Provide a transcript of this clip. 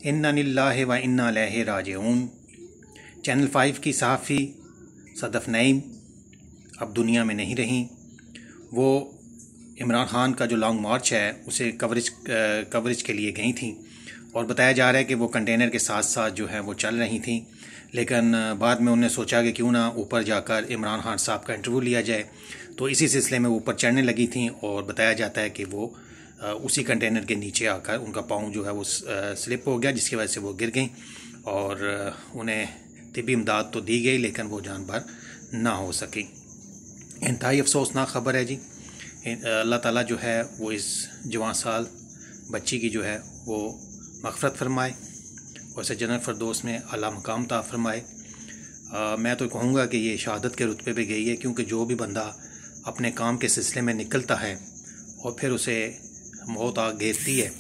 इन्ना लिल्लाहि व इन्ना इलैहि राजिऊन। चैनल 5 की सहाफ़ी सदफ़ नईम अब दुनिया में नहीं रहीं। वो इमरान ख़ान का जो लॉन्ग मार्च है उसे कवरेज के लिए गई थी और बताया जा रहा है कि वो कंटेनर के साथ साथ जो है वो चल रही थी, लेकिन बाद में उन्होंने सोचा कि क्यों ना ऊपर जाकर इमरान ख़ान साहब का इंटरव्यू लिया जाए, तो इसी सिलसिले में ऊपर चढ़ने लगी थी और बताया जाता है कि वो उसी कंटेनर के नीचे आकर उनका पाँव जो है वो स्लिप हो गया, जिसकी वजह से वो गिर गई और उन्हें तिब्बी इमदाद तो दी गई लेकिन वो जान भर ना हो सकी। इंतहाई अफसोसनाक ख़बर है जी। अल्लाह ताला जो है वो इस जवान साल बच्ची की जो है वो मग़फ़रत फरमाए और इसे जन्नत फ़िरदौस में आला मकाम अता फरमाए। मैं तो कहूँगा कि ये शहादत के रुतबे पे गई है, क्योंकि जो भी बंदा अपने काम के सिलसिले में निकलता है और फिर उसे मौत आ घेरती है